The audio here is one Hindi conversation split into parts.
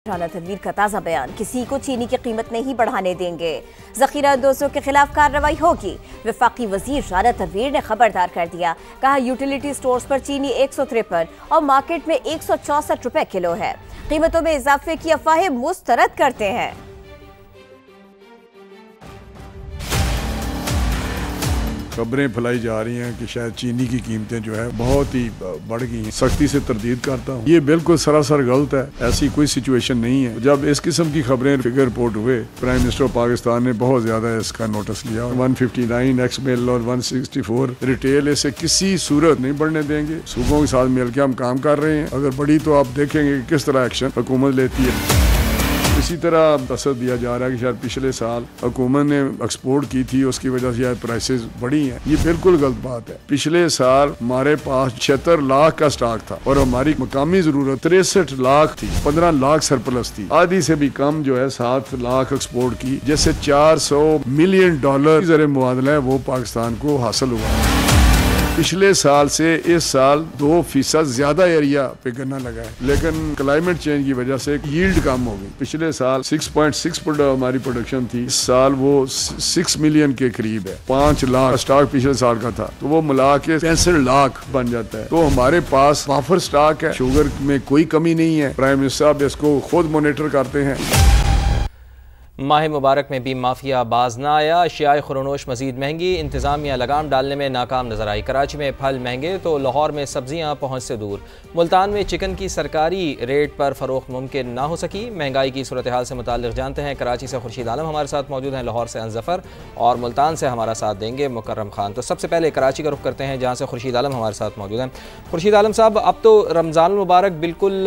राना तनवीर का ताज़ा बयान, किसी को चीनी की कीमत नहीं बढ़ाने देंगे, जखीरा दोस्तों के खिलाफ कार्रवाई होगी। वफाकी वजीर राना तनवीर ने खबरदार कर दिया, कहा यूटिलिटी स्टोर्स पर चीनी 153 और मार्केट में 164 रुपए किलो है। कीमतों में इजाफे की अफवाहें मुस्तरद करते हैं। खबरें फैलाई जा रही हैं कि शायद चीनी की कीमतें जो है बहुत ही बढ़ गई हैं। सख्ती से तरदीद करता हूँ, ये बिल्कुल सरासर गलत है। ऐसी कोई सिचुएशन नहीं है। जब इस किस्म की खबरें फिगर रिपोर्ट हुए, प्राइम मिनिस्टर ऑफ पाकिस्तान ने बहुत ज्यादा इसका नोटिस लिया। 159 एक्स मिल और 164 रिटेल इसे किसी सूरत नहीं बढ़ने देंगे। सूबों के साथ मिलकर हम काम कर रहे हैं। अगर बढ़ी तो आप देखेंगे कि किस तरह एक्शन हुकूमत लेती है। इसी तरह तसद दिया जा रहा है कि शायद पिछले साल हुकूमत ने एक्सपोर्ट की थी, उसकी वजह से शायद प्राइसेस बढ़ी हैं। ये बिल्कुल गलत बात है। पिछले साल हमारे पास 76 लाख का स्टॉक था और हमारी मकामी जरूरत 63 लाख थी। 15 लाख सरप्लस थी। आधी से भी कम जो है 7 लाख एक्सपोर्ट की, जैसे $400 मिलियन ज़र मुआदला है वो पाकिस्तान को हासिल हुआ। पिछले साल से इस साल 2% ज्यादा एरिया पे गन्ना लगा है, लेकिन क्लाइमेट चेंज की वजह से यील्ड कम हो गई। पिछले साल 6.6 हमारी प्रोडक्शन थी, इस साल वो 6 मिलियन के करीब है। 5 लाख स्टॉक पिछले साल का था, तो वो मिला के 65 लाख बन जाता है। तो हमारे पास वाफर स्टॉक है, शुगर में कोई कमी नहीं है। प्राइम मिनिस्टर साहब इसको खुद मॉनिटर करते हैं। माह मुबारक में भी माफिया बाज न आया, अशियाए खुरनोश मजीद महंगी, इंतजामिया लगाम डालने में नाकाम नजर आई। कराची में फल महंगे तो लाहौर में सब्जियां पहुंच से दूर। मुल्तान में चिकन की सरकारी रेट पर फरोख्त मुमकिन ना हो सकी। महंगाई की सूरत हाल से मुताल्लिक जानते हैं। कराची से खुर्शीद आलम हमारे साथ मौजूद हैं, लाहौर से अनजफर और मुल्तान से हमारा साथ देंगे मुकर्रम खान। तो सबसे पहले कराची का रुख करते हैं, जहाँ से खुर्शीद आलम हमारे साथ मौजूद हैं। खुर्शीद आलम साहब, अब तो रमज़ान मुबारक बिल्कुल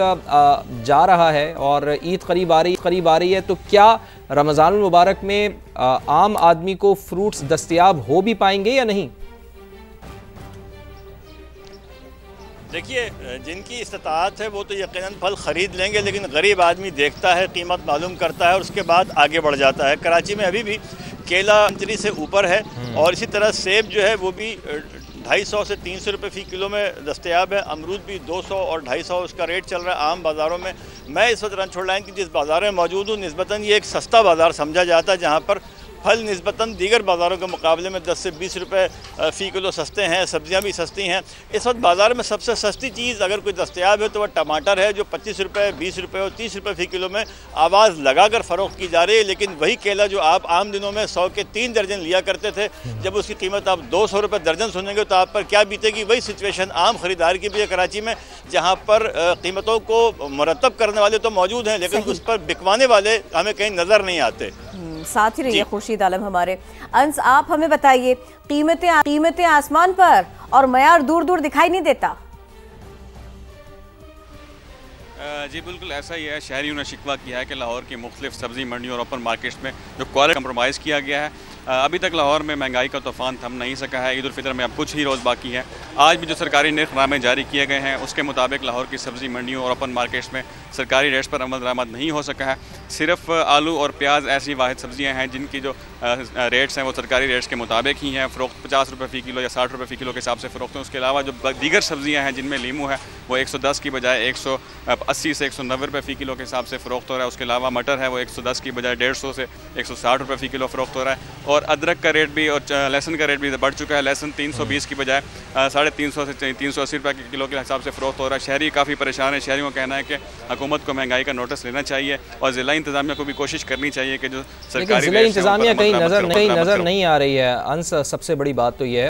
जा रहा है और ईद करीब आ रही है, तो क्या रमज़ान मुबारक में आम आदमी को फ्रूट्स दस्तयाब हो भी पाएंगे या नहीं? देखिए, जिनकी इस्तात है वो तो यकीनन फल ख़रीद लेंगे, लेकिन गरीब आदमी देखता है, कीमत मालूम करता है और उसके बाद आगे बढ़ जाता है। कराची में अभी भी केला अंतरी से ऊपर है और इसी तरह सेब जो है वो भी 250 से 300 रुपये फ़ी किलो में दस्तयाब है। अमरूद भी 200 और 250 उसका रेट चल रहा है आम बाज़ारों में। मैं इस वक्त रणछोड़ लाइन की जिस बाज़ार में मौजूद हूँ, निस्बतन ये एक सस्ता बाज़ार समझा जाता है, जहाँ पर फल निस्बतन दीगर बाज़ारों के मुकाबले में 10 से 20 रुपये फ़ी किलो सस्ते हैं। सब्जियां भी सस्ती हैं। इस वक्त बाज़ार में सबसे सस्ती चीज़ अगर कोई दस्तयाब है तो वह टमाटर है, जो 25 रुपये, 20 रुपये और 30 रुपये फ़ी किलो में आवाज़ लगाकर फ़रोख्त की जा रही है। लेकिन वही केला जो आप आम दिनों में 100 के 3 दर्जन लिया करते थे, जब उसकी कीमत आप 200 रुपये दर्जन सुनेंगे तो आप पर क्या बीतेगी। वही सिचुएशन आम ख़रीदार की भी है कराची में, जहाँ पर कीमतों को मुरतब करने वाले तो मौजूद हैं, लेकिन उस पर बिकवाने वाले हमें कहीं नज़र नहीं आते। साथ ही रहिए खुर्शीद आलम हमारे। अंस, आप हमें बताइए, कीमतें आसमान पर और मयार दूर दूर दिखाई नहीं देता। जी बिल्कुल ऐसा ही है। शहरियों ने शिकवा किया है कि लाहौर की मुख्तलिफ सब्ज़ी मंडियों और ओपन मार्केट्स में जो क्वालिटी कंप्रोमाइज़ किया गया है। अभी तक लाहौर में महंगाई का तूफ़ान थम नहीं सका है। ईद उल फितर में अब कुछ ही रोज़ बाकी हैं। आज भी जो सरकारी निर्खनामे जारी किए गए हैं उसके मुताबिक लाहौर की सब्ज़ी मंडियों और ओपन मार्केट्स में सरकारी रेट्स पर अमल दरामद नहीं हो सका है। सिर्फ आलू और प्याज ऐसी वाहिद सब्ज़ियाँ हैं जिनकी जो रेट्स हैं वो सरकारी रेट्स के मुताबिक ही हैं। फ़रोख्त 50 रुपये फ़ी किलो या 60 रुपये फ़ी किलो के हिसाब से फ़रोख्त हैं। उसके अलावा जो दीगर सब्ज़ियाँ हैं जिनमें लीमू है वो 110 की बजाय 180 से 190 रुपये फ़ी किलो के हिसाब से फ़रोख्त हो रहा है। उसके अलावा मटर है वो 110 की बजाय 150 से 160 रुपये फ़ी किलो फ़रोख्त हो रहा है। और अदरक का रेट भी और लहसुन का रेट भी बढ़ चुका है। लहसुन 320 की बजाय 350 से 380 रुपये किलो के हिसाब से फ़रोख्त हो रहा है। शहरी काफ़ी परेशान है। शहरियों का कहना है कि हुकूमत को महंगाई का नोटिस लेना चाहिए और ज़िला इंतज़ामिया को भी कोशिश करनी चाहिए कि जो सरकारी ज़िला इंतज़ामिया कहीं नज़र नहीं आ रही है। अंस, सबसे बड़ी बात तो ये है